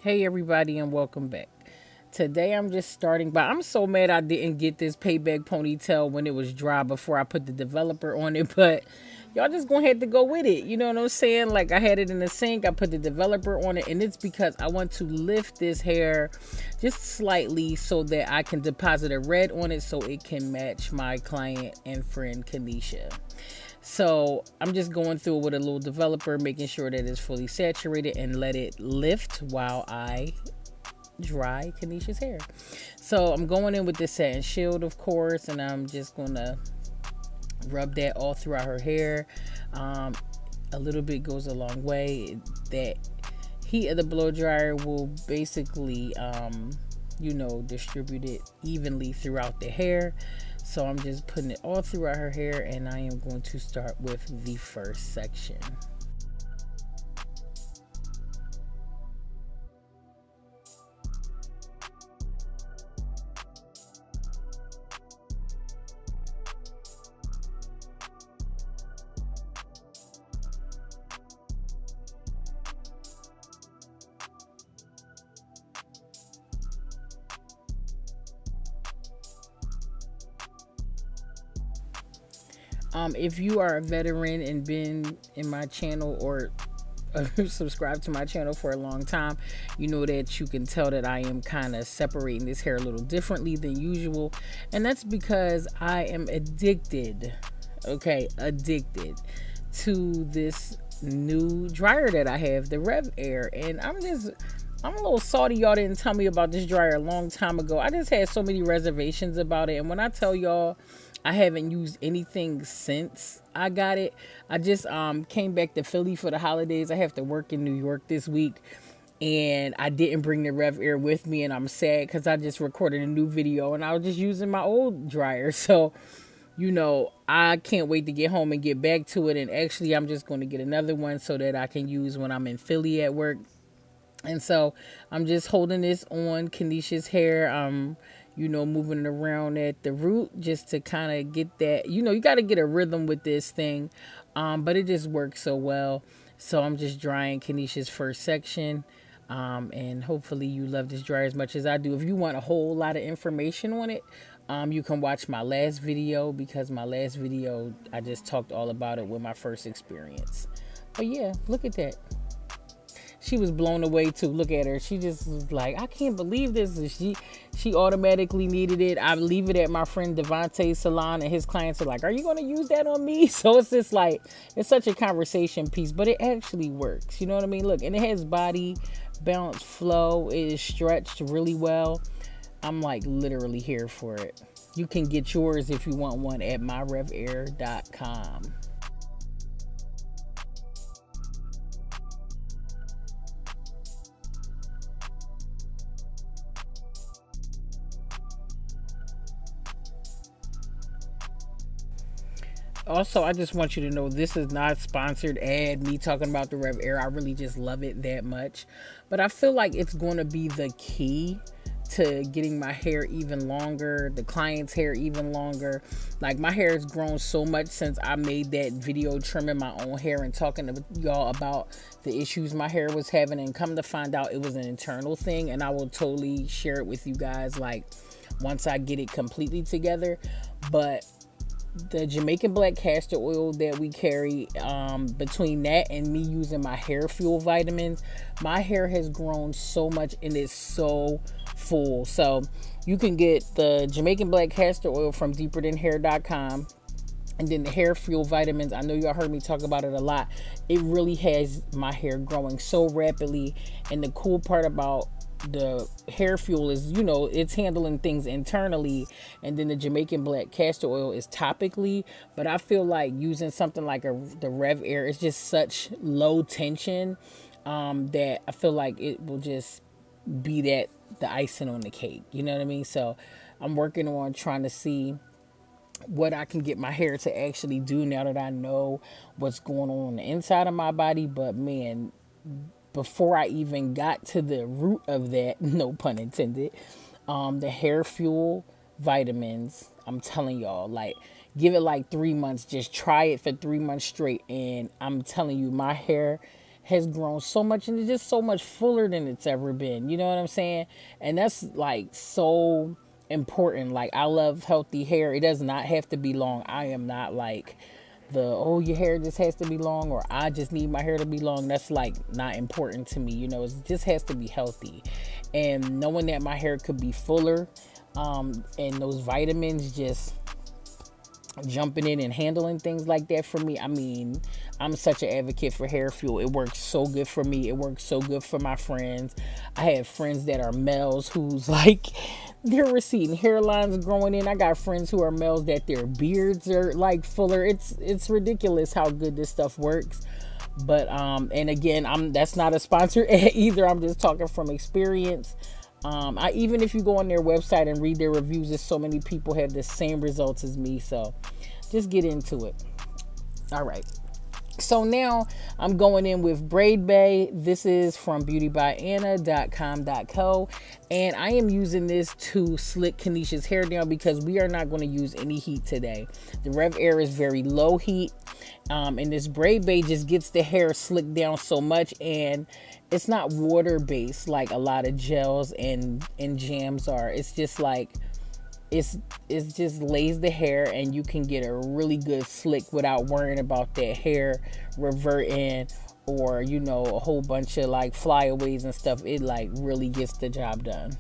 Hey everybody and welcome back. Today I'm just starting by I'm so mad I didn't get this payback ponytail when it was dry before I put the developer on it, but y'all just gonna have to go with it. You know what I'm saying? Like I had it in the sink, I put the developer on it, and it's because I want to lift this hair just slightly so that I can deposit a red on it so it can match my client and friend Kanisha. So I'm just going through it with a little developer, making sure that it's fully saturated and let it lift while I dry Kanisha's hair. So I'm going in with this satin shield, of course, and I'm just gonna rub that all throughout her hair. Um, a little bit goes a long way. That heat of the blow dryer will basically, distribute it evenly throughout the hair. So I'm just putting it all throughout her hair, and I am going to start with the first section. If you are a veteran and been in my channel or subscribed to my channel for a long time, you know that you can tell that I am kind of separating this hair a little differently than usual. And that's because I am addicted, okay, addicted to this new dryer that I have, the Rev Air. And I'm a little salty y'all didn't tell me about this dryer a long time ago. I just had so many reservations about it. And when I tell y'all I haven't used anything since I got it, I just came back to Philly for the holidays. I have to work in New York this week. And I didn't bring the Rev Air with me, and I'm sad because I just recorded a new video and I was just using my old dryer. So, I can't wait to get home and get back to it. And actually, I'm just going to get another one so that I can use when I'm in Philly at work. And so I'm just holding this on Kanisha's hair. Moving it around at the root just to kind of get that. You got to get a rhythm with this thing, but it just works so well. So I'm just drying Kanisha's first section. And hopefully you love this dryer as much as I do. If you want a whole lot of information on it, you can watch my last video because my last video I just talked all about it with my first experience. But yeah, look at that. She was blown away too. Look at her. She just was like, I can't believe this. And she automatically needed it. I leave it at my friend Devontae's salon, and his clients are like, "Are you going to use that on me?" So it's just like it's such a conversation piece, but it actually works. You know what I mean? Look, and it has body balance, flow. It is stretched really well. I'm like literally here for it. You can get yours if you want one at myrevair.com. Also, I just want you to know this is not a sponsored ad, me talking about the Rev Air. I really just love it that much. But I feel like it's going to be the key to getting my hair even longer, the client's hair even longer. Like my hair has grown so much since I made that video trimming my own hair and talking to y'all about the issues my hair was having, and come to find out it was an internal thing, and I will totally share it with you guys like once I get it completely together. But the Jamaican black castor oil that we carry, between that and me using my hair fuel vitamins, my hair has grown so much and it's so full. So you can get the Jamaican black castor oil from deeperthanhair.com. And then the hair fuel vitamins, I know y'all heard me talk about it a lot. It really has my hair growing so rapidly. And the cool part about the hair fuel is, it's handling things internally, and then the Jamaican black castor oil is topically. But I feel like using something like the Rev Air is just such low tension, that I feel like it will just be the icing on the cake. You know what I mean? So I'm working on trying to see what I can get my hair to actually do now that I know what's going on the inside of my body. But man, before I even got to the root of that, no pun intended, the hair fuel vitamins, I'm telling y'all, like, give it like 3 months, just try it for 3 months straight, and I'm telling you, my hair has grown so much and it's just so much fuller than it's ever been. You know what I'm saying? And that's like so important. Like, I love healthy hair. It does not have to be long. I am not like the, oh, your hair just has to be long, or I just need my hair to be long. That's like not important to me. You know, it just has to be healthy. And knowing that my hair could be fuller, and those vitamins just jumping in and handling things like that for me. I mean, I'm such an advocate for hair fuel. It works so good for me. It works so good for my friends. I have friends that are males who's like, they're receiving hairlines growing in. I got friends who are males that their beards are like fuller. It's ridiculous how good this stuff works. But and again, I'm that's not a sponsor either. I'm just talking from experience. I even if you go on their website and read their reviews, there's so many people have the same results as me. So just get into it. All right. So now I'm going in with Braid Bay. This is from beautybyanna.com.co. And I am using this to slick Kanisha's hair down because we are not going to use any heat today. The Rev Air is very low heat. And this Braid Bay just gets the hair slicked down so much, and it's not water based like a lot of gels and jams are. It's just like it's just lays the hair and you can get a really good slick without worrying about that hair reverting or a whole bunch of like flyaways and stuff. It like really gets the job done.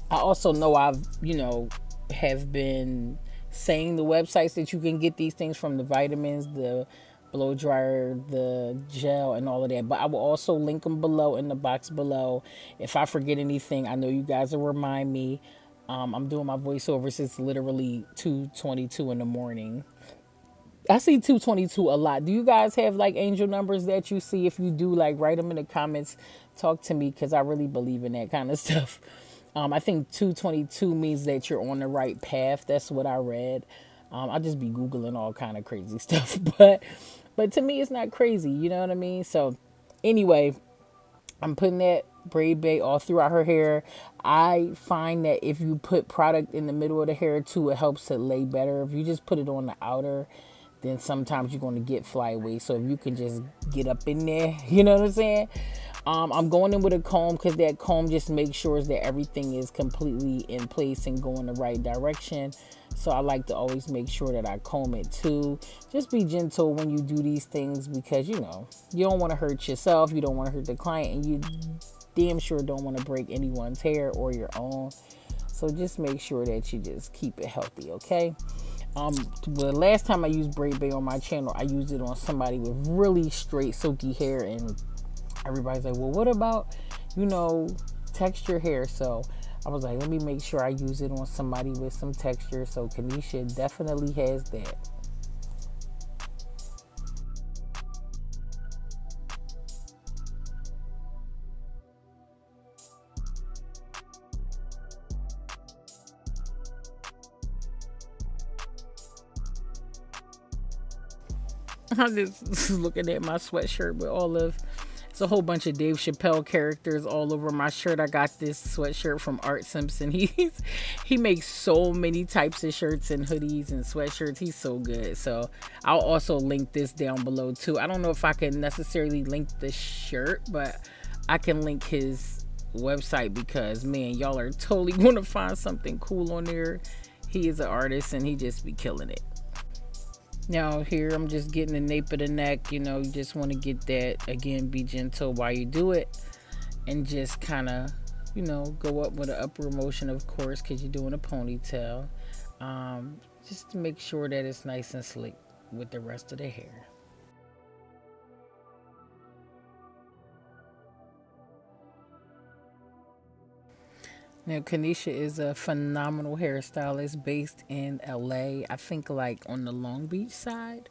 I also know I've, have been saying the websites that you can get these things from, the vitamins, the blow dryer, the gel, and all of that. But I will also link them below in the box below. If I forget anything, I know you guys will remind me. I'm doing my voiceover since literally 2:22 in the morning. I see 222 a lot. Do you guys have like angel numbers that you see? If you do, like write them in the comments. Talk to me because I really believe in that kind of stuff. I think 222 means that you're on the right path. That's what I read. I'll just be Googling all kind of crazy stuff. But to me, it's not crazy. You know what I mean? So anyway, I'm putting that braid bay all throughout her hair. I find that if you put product in the middle of the hair too, it helps to lay better. If you just put it on the outer, then sometimes you're going to get flyaways. So if you can just get up in there, you know what I'm saying? I'm going in with a comb because that comb just makes sure that everything is completely in place and going the right direction. So I like to always make sure that I comb it too. Just be gentle when you do these things because, you don't want to hurt yourself. You don't want to hurt the client, and you damn sure don't want to break anyone's hair or your own. So just make sure that you just keep it healthy, okay? The last time I used Braid Bay on my channel, I used it on somebody with really straight silky hair, and everybody's like, well, what about, texture hair? So I was like, let me make sure I use it on somebody with some texture. So Kanisha definitely has that. I'm just looking at my sweatshirt with all of, it's a whole bunch of Dave Chappelle characters all over my shirt. I got this sweatshirt from Art Simpson. He makes so many types of shirts and hoodies and sweatshirts. He's so good. So I'll also link this down below too. I don't know if I can necessarily link the shirt, but I can link his website because, man, y'all are totally going to find something cool on there. He is an artist and he just be killing it. Now here I'm just getting the nape of the neck. You just want to get that. Again, be gentle while you do it, and just kind of, go up with an upward motion, of course, because you're doing a ponytail. Just to make sure that it's nice and slick with the rest of the hair. Now, Kanisha is a phenomenal hairstylist based in LA. I think like on the Long Beach side.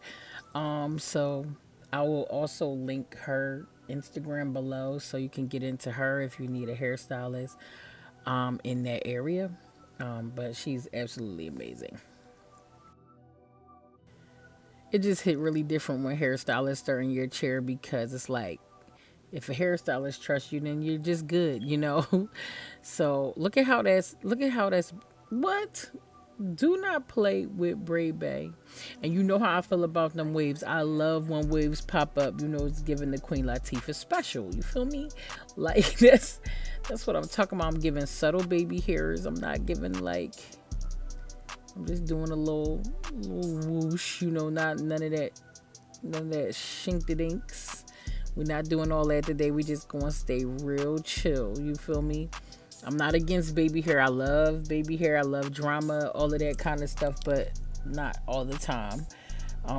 So I will also link her Instagram below so you can get into her if you need a hairstylist in that area. But she's absolutely amazing. It just hit really different when hairstylists are in your chair because it's like If a hairstylist trusts you, then you're just good, you know. So look at how that's what. Do not play with Braid Bay. And you know how I feel about them waves. I love when waves pop up. You know, it's giving the Queen Latifah special. You feel me? Like that's what I'm talking about. I'm giving subtle baby hairs. I'm not giving like, I'm just doing a little whoosh, you know, not none of that shinkadinks. We're not doing all that today. We just gonna stay real chill. You feel me? I'm not against baby hair. I love baby hair. I love drama, all of that kind of stuff, but not all the time.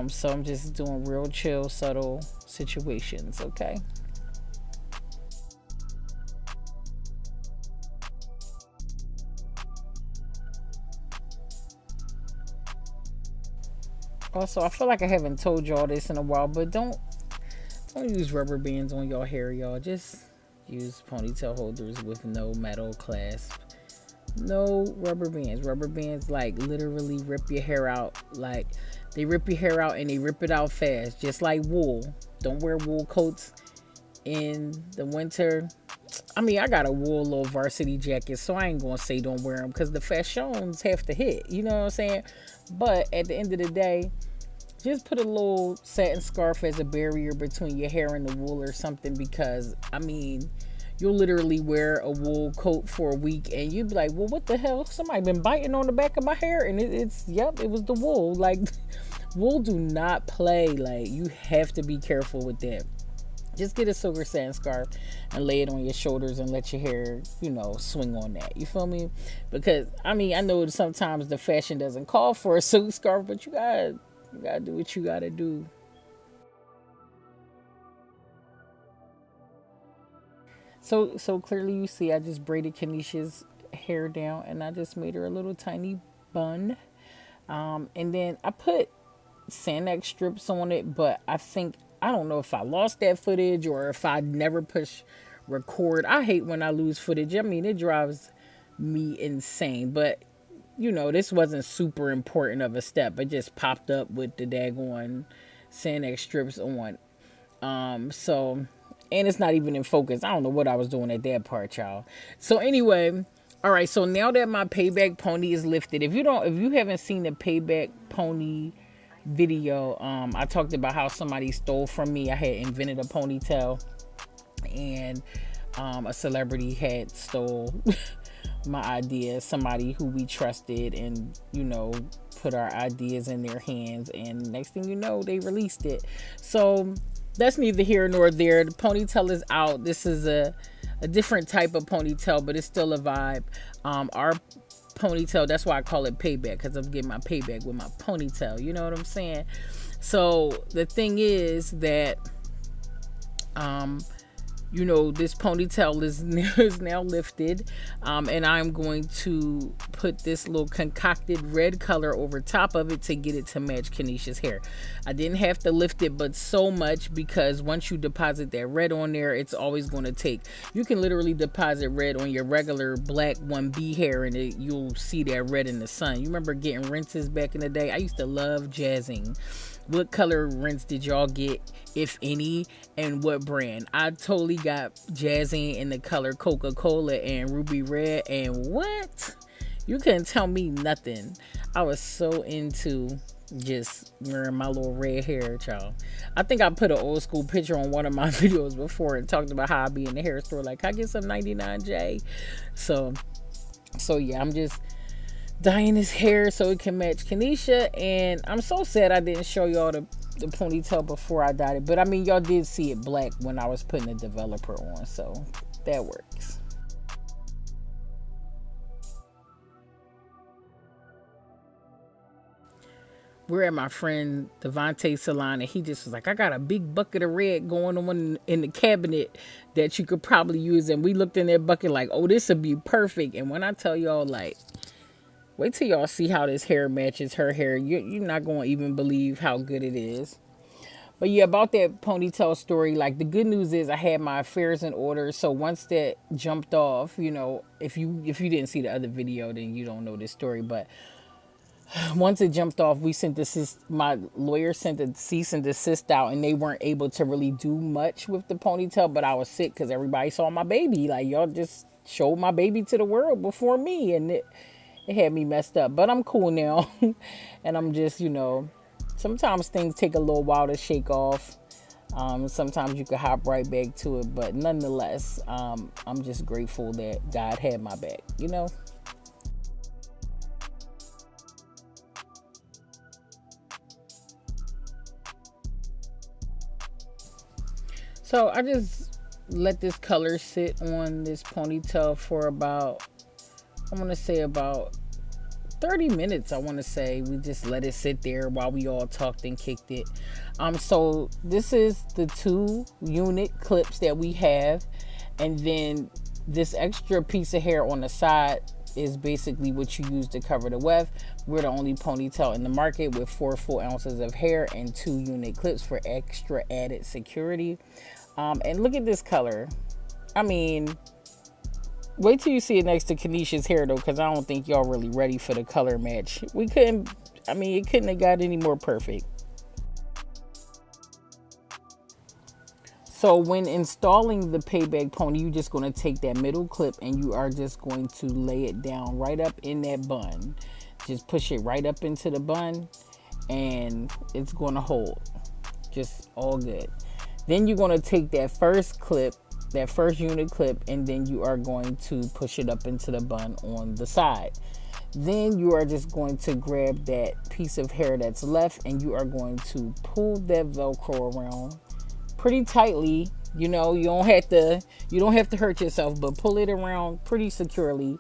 So I'm just doing real chill, subtle situations, okay? Also, I feel like I haven't told y'all this in a while, but don't use rubber bands on your hair, y'all. Just use ponytail holders with no metal clasp. No rubber bands. Rubber bands like literally rip your hair out. Like they rip your hair out and they rip it out fast, just like wool. Don't wear wool coats in the winter. I mean, I got a wool little varsity jacket, so I ain't gonna say don't wear them because the fashions have to hit. You know what I'm saying? But at the end of the day, just put a little satin scarf as a barrier between your hair and the wool or something, because I mean, you'll literally wear a wool coat for a week and you'd be like, well, what the hell, somebody been biting on the back of my hair, and it's yep, it was the wool. Like wool do not play. Like you have to be careful with that. Just get a silver satin scarf and lay it on your shoulders and let your hair, you know, swing on that. You feel me? Because I mean, I know sometimes the fashion doesn't call for a silk scarf, but you gotta do what you gotta do. So clearly you see I just braided Kanisha's hair down and I just made her a little tiny bun. And then I put Sanex strips on it, but I don't know if I lost that footage or if I never push record. I hate when I lose footage. I mean, it drives me insane. But you know, this wasn't super important of a step. It just popped up with the daggone Sanex strips on. So, and it's not even in focus. I don't know what I was doing at that part, y'all. So anyway, all right. So now that my payback pony is lifted, if you haven't seen the payback pony video, I talked about how somebody stole from me. I had invented a ponytail, and a celebrity had stole my idea. Somebody who we trusted, and you know, put our ideas in their hands, and next thing you know, they released it. So that's neither here nor there. The ponytail is out. This is a different type of ponytail, but it's still a vibe. Our ponytail, that's why I call it payback, because I'm getting my payback with my ponytail. You know what I'm saying? So the thing is that you know, this ponytail is is now lifted, and I'm going to put this little concocted red color over top of it to get it to match Kanisha's hair. I didn't have to lift it but so much, because once you deposit that red on there, it's always going to take, you can literally deposit red on your regular black 1B hair and you'll see that red in the sun. You remember getting rinses back in the day? I used to love jazzing. What color rinse did y'all get, if any, and what brand? I totally got jazzing in the color Coca-Cola and ruby red, and what? You couldn't tell me nothing. I was so into just wearing my little red hair, y'all. I think I put an old school picture on one of my videos before and talked about how I be in the hair store like, I get some 99J. So yeah, I'm just dyeing his hair so it can match Kanisha, and I'm so sad I didn't show y'all the ponytail before I dyed it, but I mean, y'all did see it black when I was putting the developer on, so that works. We're at my friend Devontae salon, and he just was like, I got a big bucket of red going on in the cabinet that you could probably use, and we looked in that bucket like, oh, this would be perfect. And when I tell y'all, like, wait till y'all see how this hair matches her hair. You're not going to even believe how good it is. But yeah, about that ponytail story, like the good news is I had my affairs in order. So once that jumped off, you know, if you didn't see the other video, then you don't know this story. But Once it jumped off, we sent my lawyer sent a cease and desist out, and they weren't able to really do much with the ponytail. But I was sick because everybody saw my baby. Like, y'all just showed my baby to the world before me, and it had me messed up. But I'm cool now, and I'm just, sometimes things take a little while to shake off. Sometimes you can hop right back to it, but nonetheless, I'm just grateful that God had my back. So I just let this color sit on this ponytail for about, I want to say about 30 minutes. I want to say we just let it sit there while we all talked and kicked it. So this is the 2-unit clips that we have, and then this extra piece of hair on the side is basically what you use to cover the weft. We're the only ponytail in the market with 4 full ounces of hair and 2-unit clips for extra added security. And look at this color. I mean, wait till you see it next to Kanisha's hair though, because I don't think y'all really ready for the color match. It couldn't have got any more perfect. So when installing the payback pony, you're just going to take that middle clip and you are just going to lay it down right up in that bun. Just push it right up into the bun and it's going to hold. Just all good. Then you're going to take that first clip, that first unit clip, and then you are going to push it up into the bun on the side. Then you are just going to grab that piece of hair that's left and you are going to pull that Velcro around pretty tightly. You don't have to hurt yourself, but pull it around pretty securely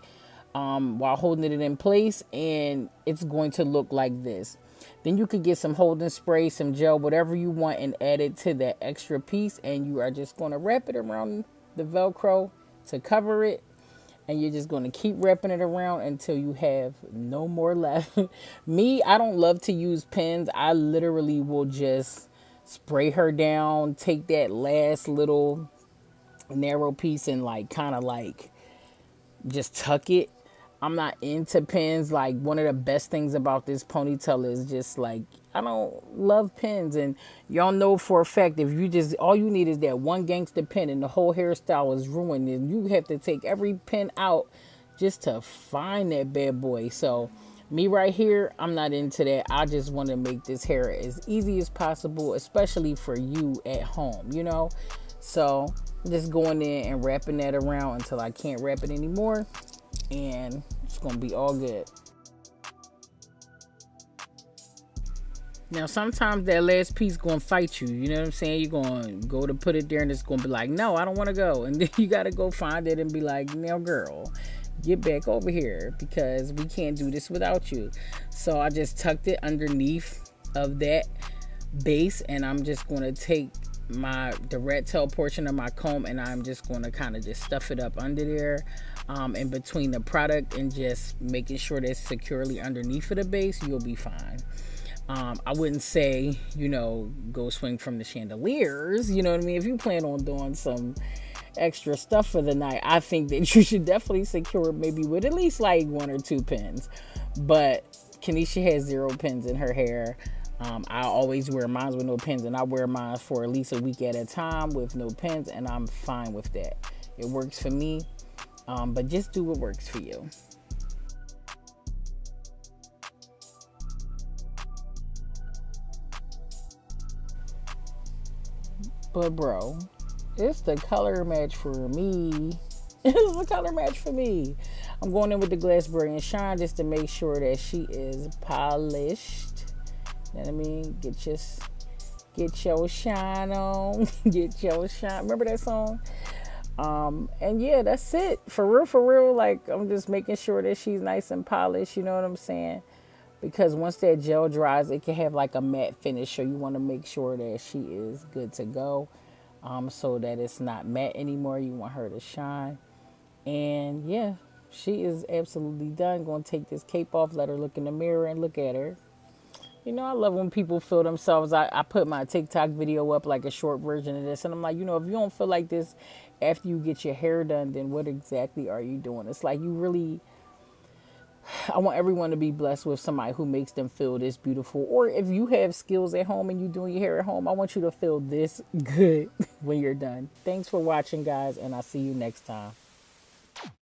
while holding it in place, and it's going to look like this. Then you could get some holding spray, some gel, whatever you want, and add it to that extra piece, and you are just going to wrap it around the Velcro to cover it, and you're just going to keep wrapping it around until you have no more left. Me, I don't love to use pins. I literally will just spray her down, take that last little narrow piece and kind of just tuck it. I'm not into pins. Like, one of the best things about this ponytail is just I don't love pins, and y'all know for a fact if you just all you need is that one gangster pin and the whole hairstyle is ruined, and you have to take every pin out just to find that bad boy. So me right here, I'm not into that. I just want to make this hair as easy as possible, especially for you at home. So I'm just going in and wrapping that around until I can't wrap it anymore, and it's gonna be all good. Now sometimes that last piece gonna fight you. You know what I'm saying? You're gonna go to put it there and it's gonna be like, no, I don't want to go, and then you gotta go find it and be like, now girl, get back over here because we can't do this without you. So I just tucked it underneath of that base, and I'm just gonna take the rat tail portion of my comb, and I'm just going to kind of just stuff it up under there in between the product, and just making sure that's securely underneath of the base. You'll be fine. I wouldn't say, go swing from the chandeliers. You know what I mean? If you plan on doing some extra stuff for the night, I think that you should definitely secure it maybe with at least 1 or 2 pins. But Kanisha has 0 pins in her hair. I always wear mine with no pins, and I wear mine for at least a week at a time with no pins, and I'm fine with that. It works for me, but just do what works for you. But bro, it's the color match for me. It's the color match for me. I'm going in with the Glassberry and Shine just to make sure that she is polished. You know what I mean? Get your shine on. Get your shine. Remember that song? And yeah, that's it. For real. I'm just making sure that she's nice and polished. You know what I'm saying? Because once that gel dries, it can have a matte finish. So you want to make sure that she is good to go. So that it's not matte anymore. You want her to shine. And yeah, she is absolutely done. Going to take this cape off, let her look in the mirror and look at her. I love when people feel themselves. I put my TikTok video up, a short version of this. And I'm like, if you don't feel like this after you get your hair done, then what exactly are you doing? It's like you really, I want everyone to be blessed with somebody who makes them feel this beautiful. Or if you have skills at home and you doing your hair at home, I want you to feel this good when you're done. Thanks for watching, guys, and I'll see you next time.